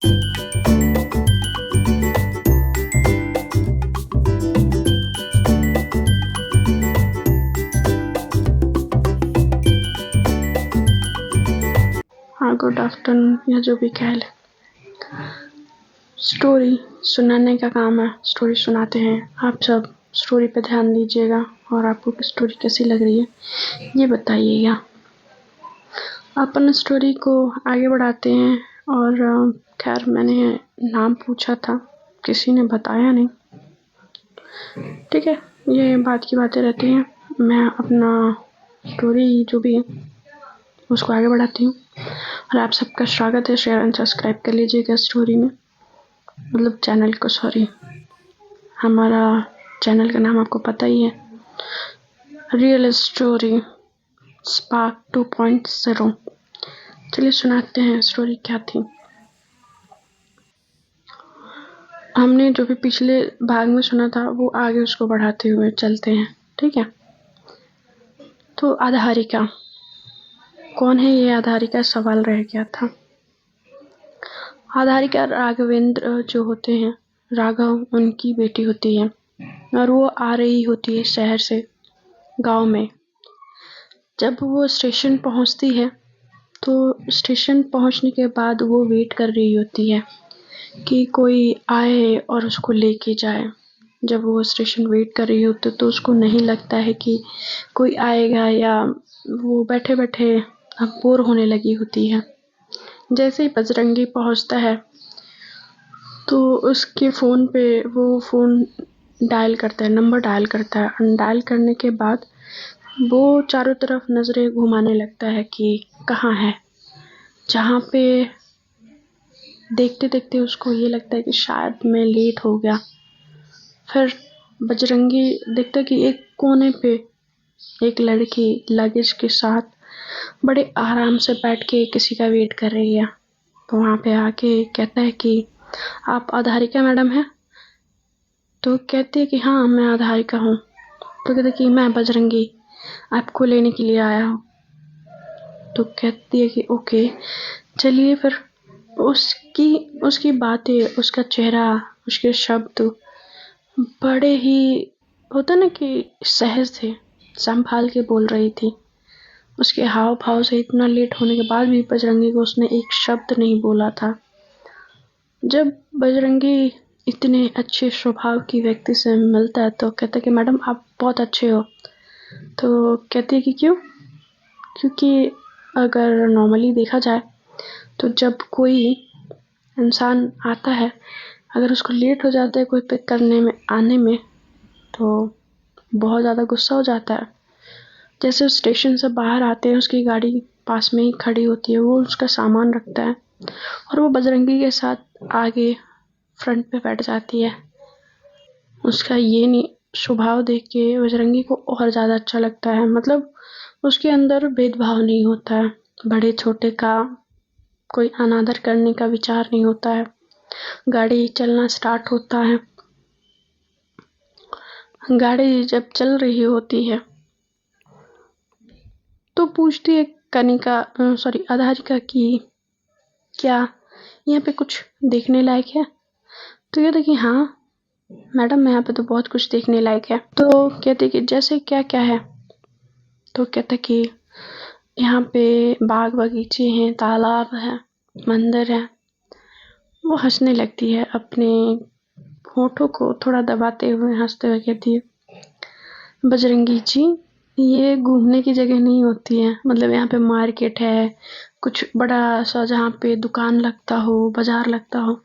हाँ, good afternoon या जो भी कह ले। स्टोरी सुनाने का काम है, स्टोरी सुनाते हैं। आप सब स्टोरी पे ध्यान दीजिएगा और आपको स्टोरी कैसी लग रही है ये बताइएगा। अपन स्टोरी को आगे बढ़ाते हैं। और खैर मैंने नाम पूछा था, किसी ने बताया नहीं। ठीक है, ये बात की बातें रहती हैं। मैं अपना स्टोरी जो भी है उसको आगे बढ़ाती हूँ और आप सबका स्वागत है। शेयर एंड सब्सक्राइब कर लीजिएगा स्टोरी में, मतलब चैनल को। सॉरी, हमारा चैनल का नाम आपको पता ही है, रियल स्टोरी स्पार्क 2.0। चलिए सुनाते हैं स्टोरी क्या थी। हमने जो भी पिछले भाग में सुना था वो आगे उसको बढ़ाते हुए चलते हैं। ठीक है, तो आधारिका कौन है? ये आधारिका सवाल रह गया था। आधारिका राघवेंद्र जो होते हैं, राघव उनकी बेटी होती है और वो आ रही होती है शहर से गांव में। जब वो स्टेशन पहुंचती है तो स्टेशन पहुंचने के बाद वो वेट कर रही होती है कि कोई आए और उसको लेके जाए। जब वो स्टेशन वेट कर रही होती है तो उसको नहीं लगता है कि कोई आएगा, या वो बैठे बैठे अब बोर होने लगी होती है। जैसे ही बजरंगी पहुंचता है तो उसके फ़ोन पे वो फ़ोन डायल करता है, नंबर डायल करता है। डायल करने के बाद वो चारों तरफ नज़रें घुमाने लगता है कि कहाँ है। जहाँ पे देखते देखते उसको ये लगता है कि शायद मैं लेट हो गया। फिर बजरंगी देखता कि एक कोने पे एक लड़की लगेज के साथ बड़े आराम से बैठ के किसी का वेट कर रही है। तो वहाँ पे आके कहता है कि आप आधारिका मैडम हैं? तो कहती है कि हाँ मैं आधारिका हूँ। तो कहते कि मैं बजरंगी आपको लेने के लिए आया हूँ। तो कहती है कि ओके चलिए। फिर उसकी बातें, उसका चेहरा, उसके शब्द बड़े ही होता ना कि सहज थे, संभाल के बोल रही थी। उसके हाव भाव से इतना लेट होने के बाद भी बजरंगी को उसने एक शब्द नहीं बोला था। जब बजरंगी इतने अच्छे स्वभाव की व्यक्ति से मिलता है तो कहता है कि मैडम आप बहुत अच्छे हो। तो कहती है कि क्यों? क्योंकि अगर नॉर्मली देखा जाए तो जब कोई इंसान आता है, अगर उसको लेट हो जाता है कोई पिक करने में आने में, तो बहुत ज़्यादा गुस्सा हो जाता है। जैसे उस स्टेशन से बाहर आते हैं, उसकी गाड़ी पास में ही खड़ी होती है, वो उसका सामान रखता है और वो बजरंगी के साथ आगे फ्रंट पे बैठ जाती है। उसका ये नहीं स्वभाव देख के बजरंगी को और ज़्यादा अच्छा लगता है। मतलब उसके अंदर भेदभाव नहीं होता है, बड़े छोटे का कोई अनादर करने का विचार नहीं होता है। गाड़ी चलना स्टार्ट होता है। गाड़ी जब चल रही होती है तो पूछती है आधारिका की क्या यहाँ पे कुछ देखने लायक है? तो कहते कि हाँ मैडम यहाँ पे तो बहुत कुछ देखने लायक है। तो कहते कि जैसे क्या क्या है? तो कहते कि यहाँ पे बाग बगीचे हैं, तालाब है, मंदिर है। वो हंसने लगती है, अपने होठों को थोड़ा दबाते हुए हंसते हुए कहती है, बजरंगी जी ये घूमने की जगह नहीं होती है। मतलब यहाँ पे मार्केट है, कुछ बड़ा सा जहाँ पे दुकान लगता हो, बाजार लगता हो।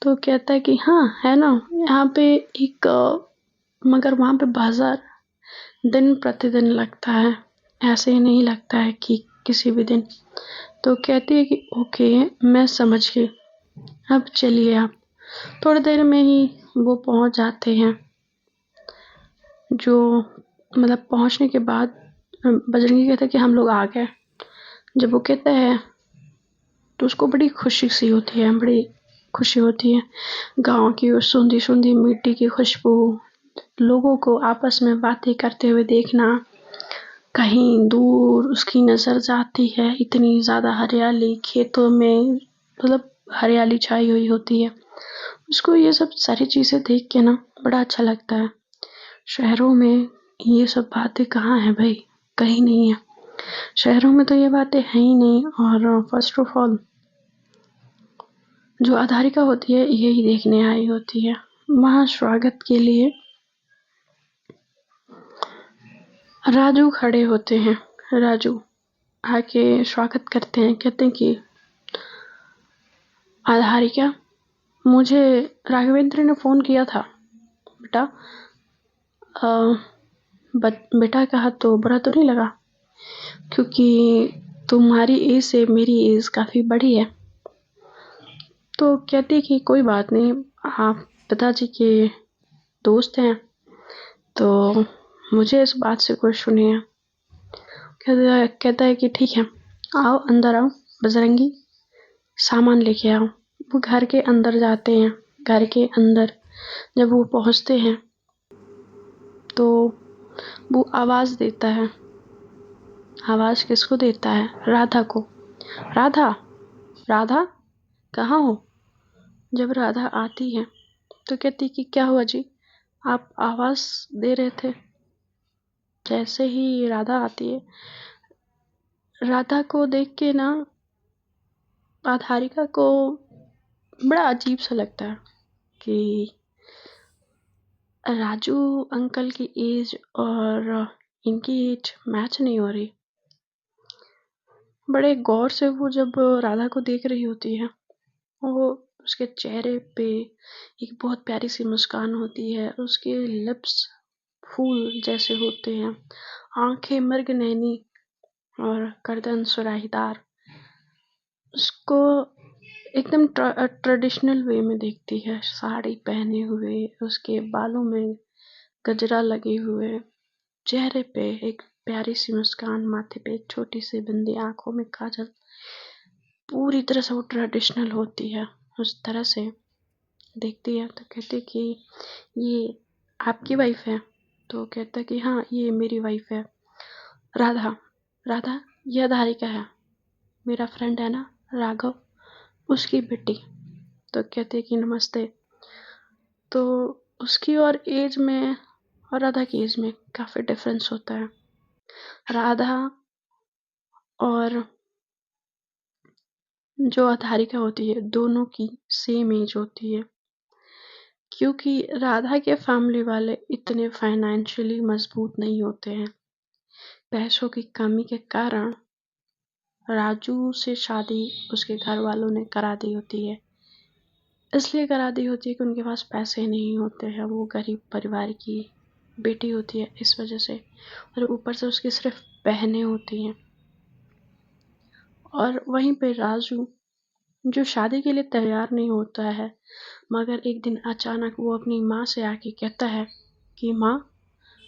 तो कहता है कि हाँ है ना, यहाँ पे एक मगर वहाँ पे बाजार दिन प्रतिदिन लगता है, ऐसे ही नहीं लगता है कि किसी भी दिन। तो कहती है कि ओके मैं समझ गई, अब चलिए आप। थोड़ी देर में ही वो पहुंच जाते हैं। जो मतलब पहुंचने के बाद बजरंगी कहता है कि हम लोग आ गए। जब वो कहता है तो उसको बड़ी खुशी सी होती है, बड़ी खुशी होती है। गांव की वो सूंधी सूंधी मिट्टी की खुशबू, लोगों को आपस में बातें करते हुए देखना, कहीं दूर उसकी नज़र जाती है, इतनी ज़्यादा हरियाली खेतों में, मतलब हरियाली छाई हुई होती है। उसको ये सब सारी चीज़ें देख के ना बड़ा अच्छा लगता है। शहरों में ये सब बातें कहाँ है भाई, कहीं नहीं है। शहरों में तो ये बातें हैं ही नहीं। और फर्स्ट ऑफ ऑल जो आधारिका होती है यही देखने आई होती है। वहाँ स्वागत के लिए राजू खड़े होते हैं। राजू आके स्वागत करते हैं, कहते हैं कि आधारिका, मुझे राघवेंद्र ने फ़ोन किया था बेटा। बेटा कहा तो बुरा तो नहीं लगा, क्योंकि तुम्हारी एज से मेरी एज काफ़ी बड़ी है। तो कहती कि कोई बात नहीं, आप पिताजी के दोस्त हैं तो मुझे इस बात से कुछ नहीं है। कहता है कि ठीक है, आओ अंदर आओ बजरंगी, सामान लेके आओ। वो घर के अंदर जाते हैं। घर के अंदर जब वो पहुंचते हैं तो वो आवाज़ देता है। आवाज़ किसको देता है? राधा को। राधा, राधा कहाँ हो? जब राधा आती है तो कहती कि क्या हुआ जी, आप आवाज़ दे रहे थे। जैसे ही राधा आती है, राधा को देख के ना आधारिका को बड़ा अजीब सा लगता है कि राजू अंकल की एज और इनकी एज मैच नहीं हो रही। बड़े गौर से वो जब राधा को देख रही होती है, वो उसके चेहरे पे एक बहुत प्यारी सी मुस्कान होती है। उसके लिप्स फूल जैसे होते हैं, आंखें मृग नैनी और गर्दन सुराहीदार। उसको एकदम ट्रेडिशनल वे में देखती है, साड़ी पहने हुए, उसके बालों में गजरा लगे हुए, चेहरे पे एक प्यारी सी मुस्कान, माथे पे एक छोटी सी बिंदी, आंखों में काजल। पूरी तरह से वो ट्रेडिशनल होती है। उस तरह से देखती है तो कहती कि ये आपकी वाइफ है? तो कहता कि हाँ ये मेरी वाइफ है। राधा, राधा ये आधारिका है, मेरा फ्रेंड है ना राघव, उसकी बेटी। तो कहते कि नमस्ते। तो उसकी और एज में और राधा की एज में काफ़ी डिफरेंस होता है। राधा और जो आधारिका होती है दोनों की सेम एज होती है, क्योंकि राधा के फैमिली वाले इतने फाइनेंशियली मजबूत नहीं होते हैं। पैसों की कमी के कारण राजू से शादी उसके घर वालों ने करा दी होती है। इसलिए करा दी होती है कि उनके पास पैसे नहीं होते हैं, वो गरीब परिवार की बेटी होती है इस वजह से। और ऊपर से उसकी सिर्फ बहनें होती हैं। और वहीं पे राजू जो शादी के लिए तैयार नहीं होता है, मगर एक दिन अचानक वो अपनी माँ से आके कहता है कि माँ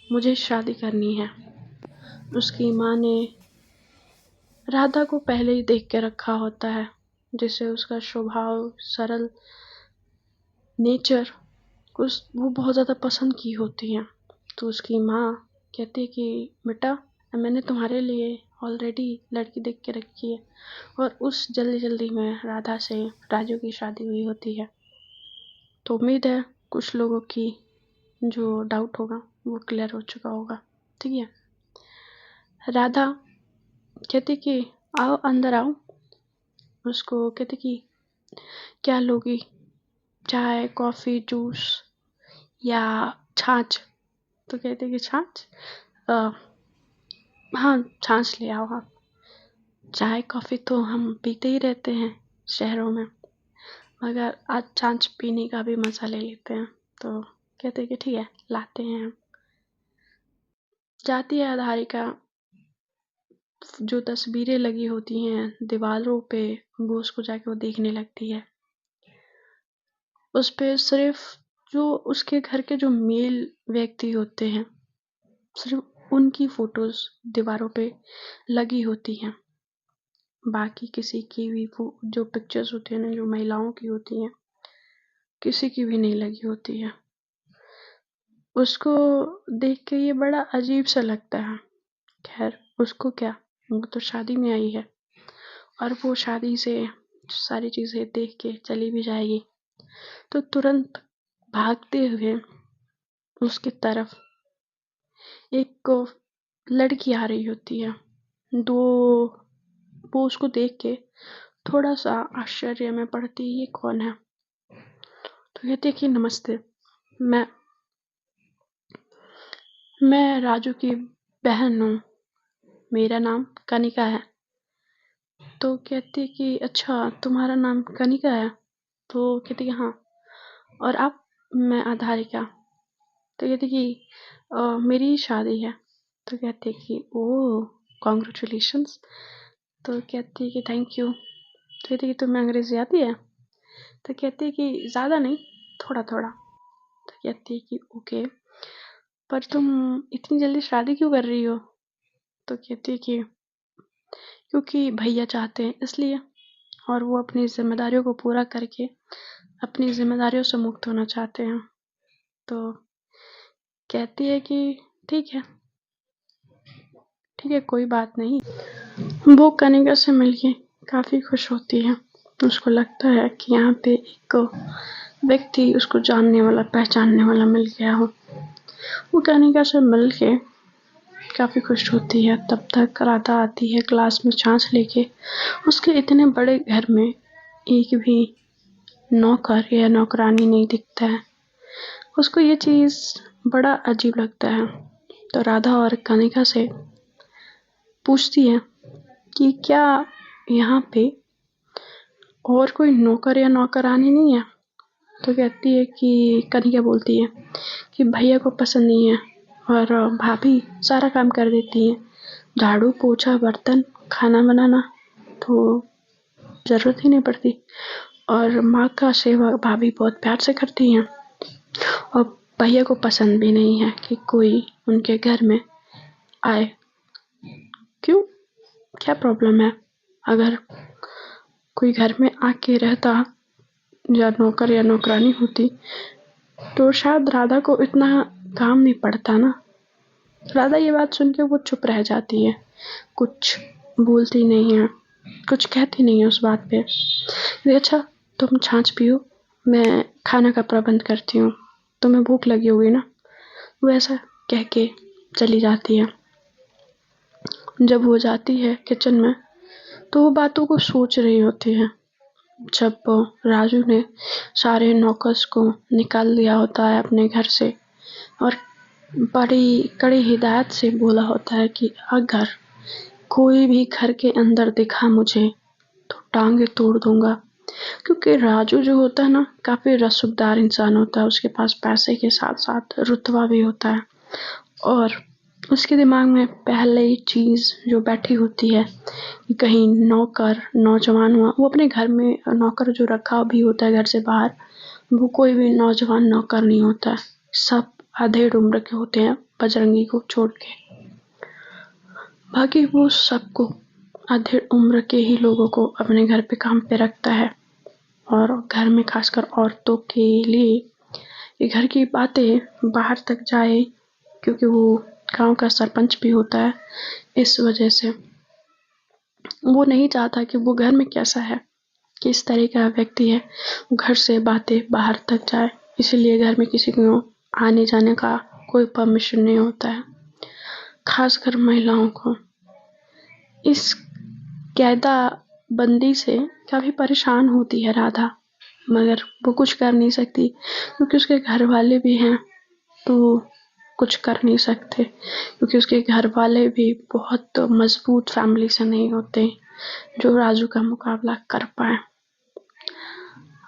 मुझे शादी करनी है। उसकी माँ ने राधा को पहले ही देख के रखा होता है, जिससे उसका स्वभाव, सरल नेचर वो बहुत ज़्यादा पसंद की होती हैं। तो उसकी माँ कहती है कि बेटा मैंने तुम्हारे लिए ऑलरेडी लड़की देख के रखी है। और उस जल्दी जल्दी में राधा से राजू की शादी हुई होती है। तो उम्मीद है कुछ लोगों की जो डाउट होगा वो क्लियर हो चुका होगा। ठीक है। राधा कहती कि आओ अंदर आओ। उसको कहती कि क्या लोगी, चाय कॉफ़ी जूस या छाछ? तो कहते कि छाछ, हाँ छाछ ले आओ आप। चाय कॉफ़ी तो हम पीते ही रहते हैं शहरों में, मगर आज छाछ पीने का भी मज़ा ले लेते हैं। तो कहते कि ठीक है लाते हैं हम। जाती है आधारिका, जो तस्वीरें लगी होती हैं दीवारों पे वो उसको जाके वो देखने लगती है। उस पे सिर्फ जो उसके घर के जो मेल व्यक्ति होते हैं, सिर्फ उनकी फोटोज दीवारों पे लगी होती हैं। बाकी किसी की भी वो जो पिक्चर्स होती हैं ना, जो महिलाओं की होती हैं, किसी की भी नहीं लगी होती है। उसको देख के ये बड़ा अजीब सा लगता है। खैर उसको क्या, वो तो शादी में आई है और वो शादी से सारी चीज़ें देख के चली भी जाएगी, तो तुरंत भागते हुए उसकी तरफ एक लड़की आ रही होती है। दो वो उसको देख के थोड़ा सा आश्चर्य में पड़ती, ये कौन है? तो कहती है कि नमस्ते, मैं मैं राजू की बहन हूँ, मेरा नाम कनिका है। तो कहती है कि अच्छा, तुम्हारा नाम कनिका है? तो कहती है हाँ, और आप? मैं आधारिका। तो कहती कि मेरी शादी है। तो कहती है कि ओह, कॉन्ग्रेचुलेशंस। तो कहती है कि थैंक यू। तो कहती है कि तुम्हें अंग्रेजी आती है? तो कहती है कि ज़्यादा नहीं, थोड़ा थोड़ा। तो कहती है कि ओके, पर तुम इतनी जल्दी शादी क्यों कर रही हो? तो कहती है कि क्योंकि भैया चाहते हैं इसलिए, और वो अपनी जिम्मेदारियों को पूरा करके अपनी जिम्मेदारियों से मुक्त होना चाहते हैं। तो कहती है कि ठीक है, ठीक है, कोई बात नहीं। वो कनिका से मिलके काफ़ी खुश होती है। उसको लगता है कि यहाँ पे एक व्यक्ति उसको जानने वाला, पहचानने वाला मिल गया हो। वो कनिका से मिलके काफ़ी खुश होती है। तब तक राधा आती है क्लास में छाछ लेके। उसके इतने बड़े घर में एक भी नौकर या नौकरानी नहीं दिखता है। उसको ये चीज़ बड़ा अजीब लगता है। तो राधा और कनिका से पूछती है कि क्या यहाँ पे और कोई नौकर या नौकरानी नहीं है? तो कहती है कि कनिका बोलती है कि भैया को पसंद नहीं है, और भाभी सारा काम कर देती है, झाड़ू पोछा बर्तन खाना बनाना तो ज़रूरत ही नहीं पड़ती, और माँ का सेवा भाभी बहुत प्यार से करती हैं, और भैया को पसंद भी नहीं है कि कोई उनके घर में आए। क्यों, क्या प्रॉब्लम है? अगर कोई घर में आके रहता या नौकर या नौकरानी होती तो शायद राधा को इतना काम नहीं पड़ता ना। राधा ये बात सुन के वो चुप रह जाती है, कुछ बोलती नहीं है, कुछ कहती नहीं है उस बात पे। अच्छा, तुम छाछ पियो, मैं खाना का प्रबंध करती हूँ, तुम्हें भूख लगी होगी ना। वो ऐसा कह के चली जाती है। जब वो जाती है किचन में तो वो बातों को सोच रही होती है। जब राजू ने सारे नौकर्स को निकाल दिया होता है अपने घर से, और बड़ी कड़ी हिदायत से बोला होता है कि अगर कोई भी घर के अंदर दिखा मुझे तो टांगे तोड़ दूंगा। क्योंकि राजू जो होता है ना, काफ़ी रसूखदार इंसान होता है। उसके पास पैसे के साथ साथ रुतबा भी होता है, और उसके दिमाग में पहले ही चीज़ जो बैठी होती है कि कहीं नौकर नौजवान हुआ। वो अपने घर में नौकर जो रखा भी होता है घर से बाहर, वो कोई भी नौजवान नौकर नहीं होता है, सब अधेड़ उम्र के होते हैं बजरंगी को छोड़ के। बाकी वो सबको, अधेड़ उम्र के ही लोगों को अपने घर पे काम पे रखता है, और घर में खासकर औरतों के लिए ये घर की बातें बाहर तक जाए, क्योंकि वो गांव का सरपंच भी होता है। इस वजह से वो नहीं चाहता कि वो घर में कैसा है, किस तरह का व्यक्ति है, वो घर से बातें बाहर तक जाए। इसीलिए घर में किसी को आने जाने का कोई परमिशन नहीं होता है, खासकर महिलाओं को। इस कायदा बंदी से काफ़ी परेशान होती है राधा, मगर वो कुछ कर नहीं सकती क्योंकि उसके घर वाले भी हैं, तो कुछ कर नहीं सकते, क्योंकि उसके घर वाले भी बहुत मजबूत फैमिली से नहीं होते जो राजू का मुकाबला कर पाए।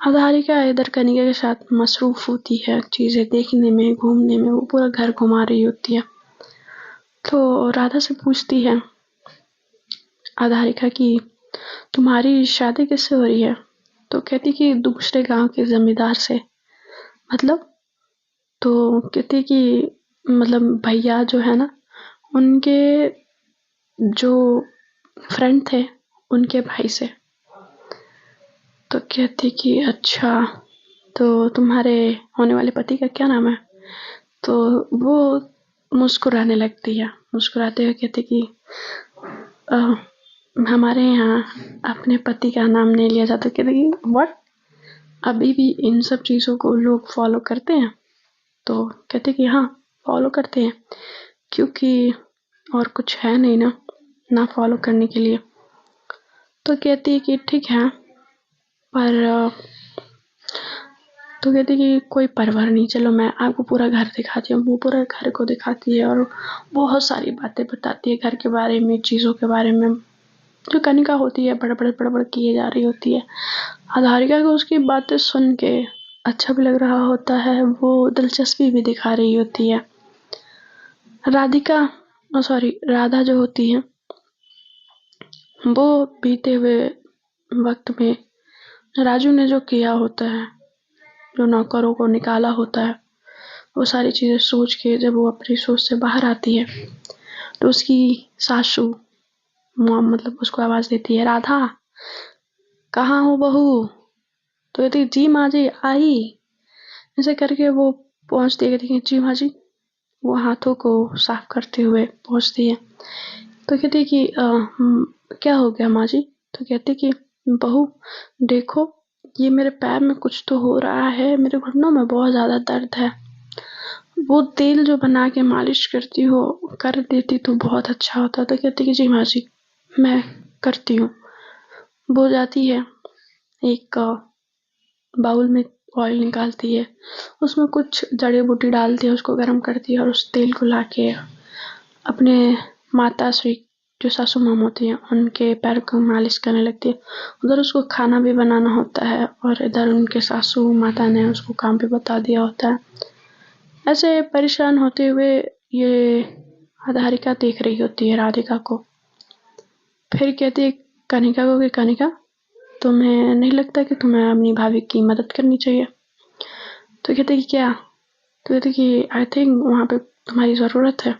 आधारिका इधर कनिका के साथ मसरूफ होती है, चीज़ें देखने में, घूमने में। वो पूरा घर घुमा रही होती है। तो राधा से पूछती है आधारिका की तुम्हारी शादी किससे हो रही है? तो कहती कि दूसरे गांव के जमींदार से। मतलब? तो कहती कि मतलब भैया जो है ना, उनके जो फ्रेंड थे, उनके भाई से। तो कहती कि अच्छा, तो तुम्हारे होने वाले पति का क्या नाम है? तो वो मुस्कुराने लगती है। मुस्कुराते हुए कहती कि हमारे यहाँ अपने पति का नाम नहीं लिया जाता। कहते कि व्हाट, अभी भी इन सब चीज़ों को लोग फॉलो करते हैं? तो कहते कि हाँ, फॉलो करते हैं, क्योंकि और कुछ है नहीं ना फॉलो करने के लिए। तो कहती है कि ठीक है, पर तो कहती कि कोई परवाह नहीं, चलो मैं आपको पूरा घर दिखाती हूँ। वो पूरा घर को दिखाती है और बहुत सारी बातें बताती है घर के बारे में, चीज़ों के बारे में। जो कनिका होती है बड़बड़ किए जा रही होती है। हारिका को उसकी बातें सुन के अच्छा भी लग रहा होता है, वो दिलचस्पी भी दिखा रही होती है। राधा जो होती है, वो बीते हुए वक्त में राजू ने जो किया होता है, जो नौकरों को निकाला होता है, वो सारी चीज़ें सोच के जब वो अपनी सोच से बाहर आती है तो उसकी सासू मतलब उसको आवाज़ देती है, राधा कहाँ हो बहू? तो कहती जी माँ जी आई। ऐसे करके वो पहुँचती है, कहती है जी माँ जी। वो हाथों को साफ करते हुए पहुँचती है। तो कहती है कि क्या हो गया माँ जी? तो कहती कि बहू देखो, ये मेरे पैर में कुछ तो हो रहा है, मेरे घुटनों में बहुत ज़्यादा दर्द है। वो तेल जो बना के मालिश करती हो, कर देती तो बहुत अच्छा होता। तो कहती कि जी माँ जी, मैं करती हूँ। वो जाती है, एक बाउल में ऑयल निकालती है, उसमें कुछ जड़ी बूटी डालती है, उसको गर्म करती है और उस तेल को लाके अपने माता श्री जो सासू माँ होती हैं उनके पैर को मालिश करने लगती है। उधर उसको खाना भी बनाना होता है और इधर उनके सासू माता ने उसको काम भी बता दिया होता है। ऐसे परेशान होते हुए ये हारिका देख रही होती है राधिका को। फिर कहती है कनिका को कि कनिका, तुम्हें नहीं लगता कि तुम्हें अपनी भाभी की मदद करनी चाहिए? तो कहते कि क्या? तो कहते कि आई थिंक वहाँ पे तुम्हारी ज़रूरत है।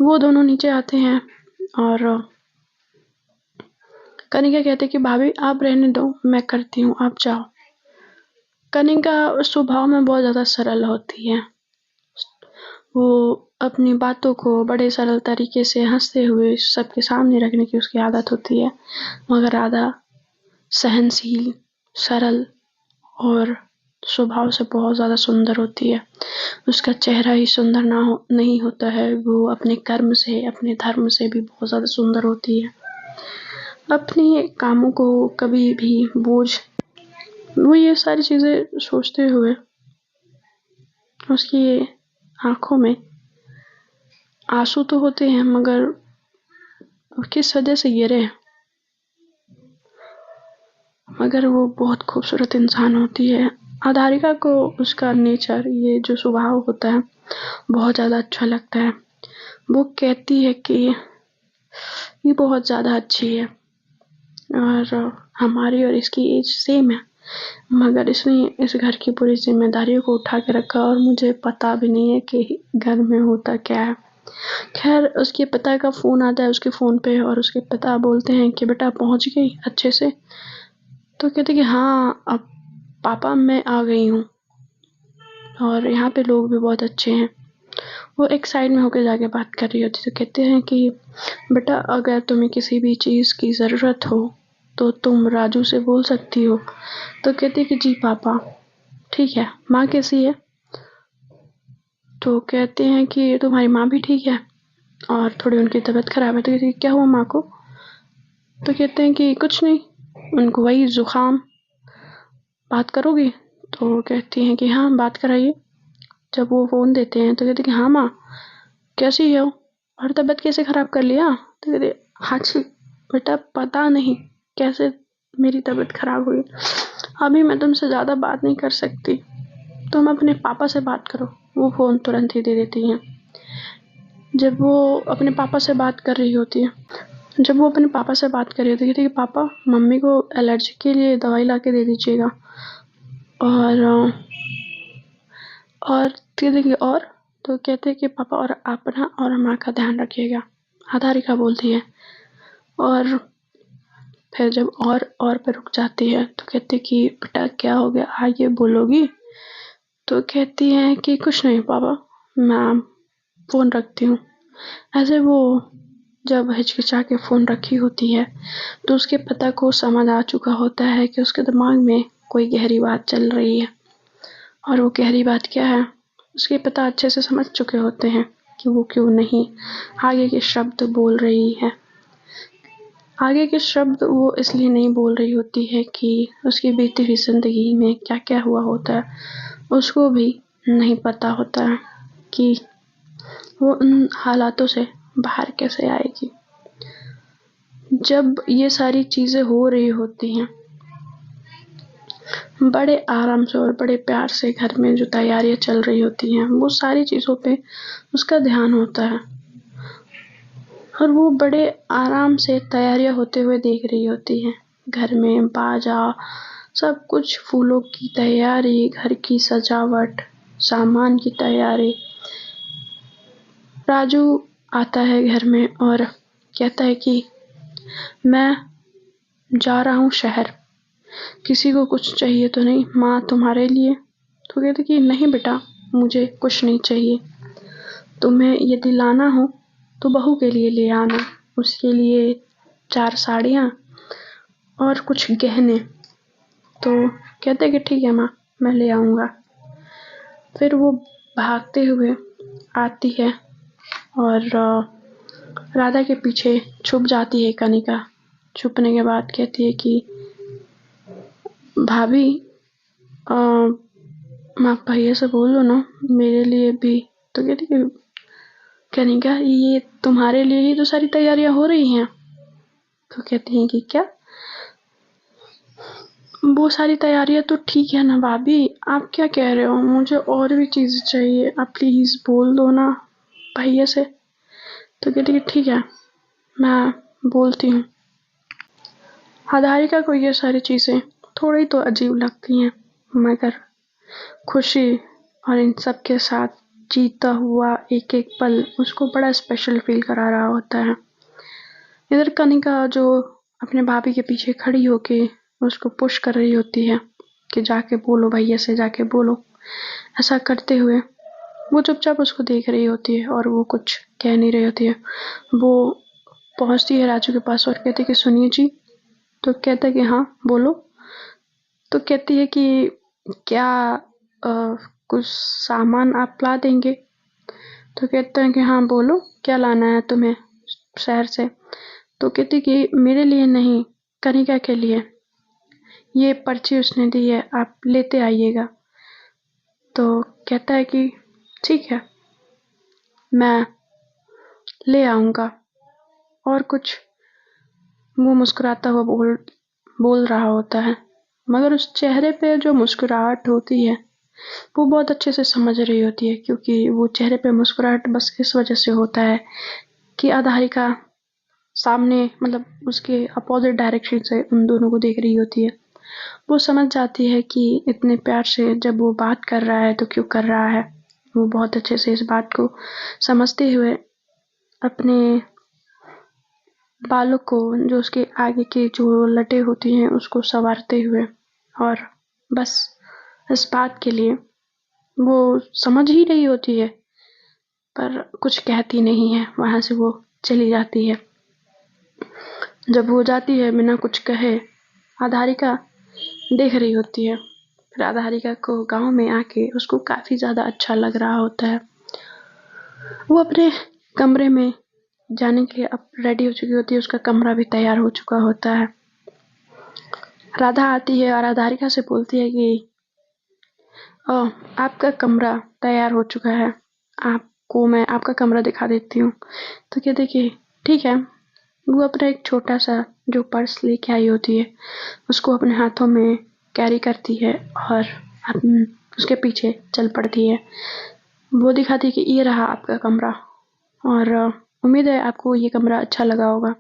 वो दोनों नीचे आते हैं और कनिका कहते कि भाभी आप रहने दो, मैं करती हूँ, आप जाओ। कनिका स्वभाव में बहुत ज़्यादा सरल होती है। वो अपनी बातों को बड़े सरल तरीके से हंसते हुए सबके सामने रखने की उसकी आदत होती है। मगर राधा सहनशील, सरल और स्वभाव से बहुत ज़्यादा सुंदर होती है। उसका चेहरा ही सुंदर नहीं होता है, वो अपने कर्म से, अपने धर्म से भी बहुत ज़्यादा सुंदर होती है। अपने कामों को कभी भी वो ये सारी चीज़ें सोचते हुए उसकी आंखों में आंसू तो होते हैं, मगर किस वजह से गिरे हैं, मगर वो बहुत खूबसूरत इंसान होती है। हारिका को उसका नेचर, ये जो स्वभाव होता है, बहुत ज़्यादा अच्छा लगता है। वो कहती है कि ये बहुत ज़्यादा अच्छी है और हमारी और इसकी एज सेम है, मगर इसने इस घर की पूरी जिम्मेदारियों को उठा के रखा और मुझे पता भी नहीं है कि घर में होता क्या है। खैर, उसके पिता का फ़ोन आता है उसके फ़ोन पे और उसके पिता बोलते हैं कि बेटा पहुंच गई अच्छे से? तो कहते कि हाँ अब पापा मैं आ गई हूँ और यहाँ पे लोग भी बहुत अच्छे हैं। वो एक साइड में होकर जाके बात कर रही होती। तो कहते हैं कि बेटा अगर तुम्हें किसी भी चीज़ की ज़रूरत हो तो तुम राजू से बोल सकती हो। तो कहती है कि जी पापा ठीक है। माँ कैसी है? तो कहते हैं कि तुम्हारी माँ भी ठीक है और थोड़ी उनकी तबीयत खराब है। तो कहती है क्या हुआ माँ को? तो कहते हैं कि कुछ नहीं, उनको वही जुकाम। बात करोगी? तो कहती हैं कि हाँ बात कराइए। जब वो फ़ोन देते हैं तो कहती कि हाँ माँ कैसी हो और तबीयत कैसे ख़राब कर लिया? तो कहती हाँ जी बेटा पता नहीं कैसे मेरी तबीयत ख़राब हुई, अभी मैं तुमसे ज़्यादा बात नहीं कर सकती, तुम अपने पापा से बात करो। वो फ़ोन तुरंत ही दे देती हैं। जब वो अपने पापा से बात कर रही होती है कहती कि पापा मम्मी को एलर्जी के लिए दवाई ला के दे दीजिएगा और कहते और तो कहते कि पापा और अपना और माँ का ध्यान रखिएगा। हारिका बोलती है और फिर जब और पे रुक जाती है तो कहती कि बेटा क्या हो गया, आगे बोलोगी? तो कहती है कि कुछ नहीं पापा, मैं फ़ोन रखती हूँ। ऐसे वो जब हिचकिचा के फ़ोन रखी होती है तो उसके पिता को समझ आ चुका होता है कि उसके दिमाग में कोई गहरी बात चल रही है। और वो गहरी बात क्या है, उसके पिता अच्छे से समझ चुके होते हैं कि वो क्यों नहीं आगे के शब्द बोल रही है। आगे के शब्द वो इसलिए नहीं बोल रही होती है कि उसकी बीती हुई ज़िंदगी में क्या क्या हुआ होता है, उसको भी नहीं पता होता है कि वो उन हालातों से बाहर कैसे आएगी। जब ये सारी चीज़ें हो रही होती हैं, बड़े आराम से और बड़े प्यार से घर में जो तैयारियां चल रही होती हैं, वो सारी चीज़ों पे उसका ध्यान होता है और वो बड़े आराम से तैयारियां होते हुए देख रही होती हैं। घर में बाजा, सब कुछ, फूलों की तैयारी, घर की सजावट, सामान की तैयारी। राजू आता है घर में और कहता है कि मैं जा रहा हूँ शहर, किसी को कुछ चाहिए तो नहीं, माँ तुम्हारे लिए? तो कहते कि नहीं बेटा, मुझे कुछ नहीं चाहिए, तुम्हें यदि लाना हो तो बहू के लिए ले आना, उसके लिए 4 साड़ियाँ और कुछ गहने। तो कहते कि ठीक है माँ, मैं ले आऊँगा। फिर वो भागते हुए आती है और राधा के पीछे छुप जाती है कनिका। छुपने के बाद कहती है कि भाभी, आप भैया से बोल दो ना मेरे लिए भी। तो कहती कि कनिका, ये तुम्हारे लिए ही तो सारी तैयारियां हो रही हैं। तो कहती हैं कि क्या? वो सारी तैयारियां तो ठीक है ना भाभी, आप क्या कह रहे हो, मुझे और भी चीज़ें चाहिए, आप प्लीज़ बोल दो ना भैया से। तो कहती कि ठीक है, मैं बोलती हूँ। हादारिका को ये सारी चीज़ें थोड़ी तो अजीब लगती हैं, मगर खुशी और इन सब के साथ जीता हुआ एक एक पल उसको बड़ा स्पेशल फील करा रहा होता है। इधर कनिका जो अपने भाभी के पीछे खड़ी होके उसको पुश कर रही होती है कि जाके बोलो भैया से, जाके बोलो। ऐसा करते हुए वो चुपचाप उसको देख रही होती है और वो कुछ कह नहीं रही होती है। वो पहुंचती है राजू के पास और कहती है कि सुनिए जी। तो कहता है कि हाँ बोलो। तो कहती है कि क्या कुछ सामान आप ला देंगे? तो कहते हैं कि हाँ बोलो, क्या लाना है तुम्हें शहर से? तो कहती कि मेरे लिए नहीं, कनिका के लिए, ये पर्ची उसने दी है, आप लेते आइएगा। तो कहता है कि ठीक है, मैं ले आऊँगा। और कुछ वो मुस्कुराता हुआ बोल रहा होता है, मगर उस चेहरे पे जो मुस्कुराहट होती है वो बहुत अच्छे से समझ रही होती है, क्योंकि वो चेहरे पे मुस्कुराहट बस इस वजह से होता है कि आधारिका सामने, मतलब उसके अपोजिट डायरेक्शन से उन दोनों को देख रही होती है। वो समझ जाती है कि इतने प्यार से जब वो बात कर रहा है तो क्यों कर रहा है। वो बहुत अच्छे से इस बात को समझते हुए अपने बालों को, जो उसके आगे की जो लटें होती हैं, उसको संवारते हुए, और बस इस बात के लिए वो समझ ही रही होती है पर कुछ कहती नहीं है। वहाँ से वो चली जाती है। जब वो जाती है बिना कुछ कहे, आधारिका देख रही होती है। फिर आधारिका को गांव में आके उसको काफ़ी ज़्यादा अच्छा लग रहा होता है। वो अपने कमरे में जाने के लिए अब रेडी हो चुकी होती है, उसका कमरा भी तैयार हो चुका होता है। राधा आती है और आधारिका से बोलती है कि आपका कमरा तैयार हो चुका है, आपको मैं आपका कमरा दिखा देती हूँ। तो कहते कि ठीक है। वो अपना एक छोटा सा जो पर्स लेके आई होती है उसको अपने हाथों में कैरी करती है और उसके पीछे चल पड़ती है। वो दिखाती है कि ये रहा आपका कमरा, और उम्मीद है आपको ये कमरा अच्छा लगा होगा।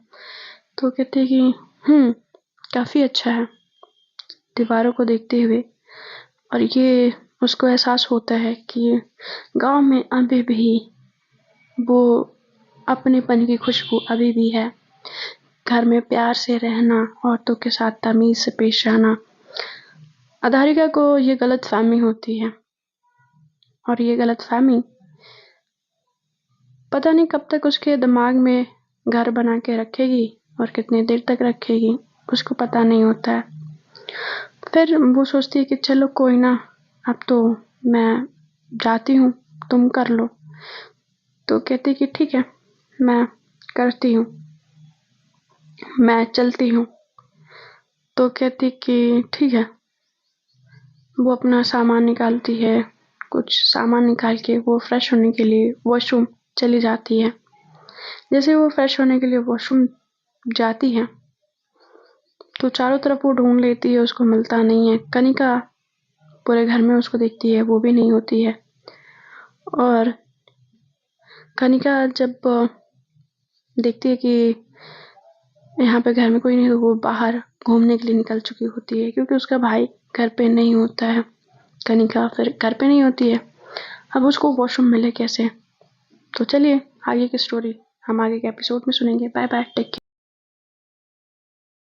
तो कहते हैं कि काफ़ी अच्छा है, दीवारों को देखते हुए। और ये उसको एहसास होता है कि गांव में अभी भी वो अपनेपन की खुशबू अभी भी है। घर में प्यार से रहना, औरतों के साथ तमीज़ से पेश आना। आधारिका को ये गलतफहमी होती है और ये गलतफहमी पता नहीं कब तक उसके दिमाग में घर बना के रखेगी और कितनी देर तक रखेगी उसको पता नहीं होता है। फिर वो सोचती है कि चलो कोई ना, अब तो मैं जाती हूँ, तुम कर लो। तो कहती कि ठीक है, मैं करती हूँ, मैं चलती हूँ। तो कहती कि ठीक है। वो अपना सामान निकालती है, कुछ सामान निकाल के वो फ्रेश होने के लिए वॉशरूम चली जाती है। जैसे वो फ्रेश होने के लिए वॉशरूम जाती है तो चारों तरफ वो ढूंढ लेती है, उसको मिलता नहीं है। कनिका पूरे घर में उसको देखती है, वो भी नहीं होती है। और कनिका जब देखती है कि यहाँ पे घर में कोई नहीं, तो वो बाहर घूमने के लिए निकल चुकी होती है, क्योंकि उसका भाई घर पे नहीं होता है। कनिका फिर घर पे नहीं होती है, अब उसको वॉशरूम मिले कैसे। तो चलिए आगे की स्टोरी हम आगे के एपिसोड में सुनेंगे। Bye bye, take care.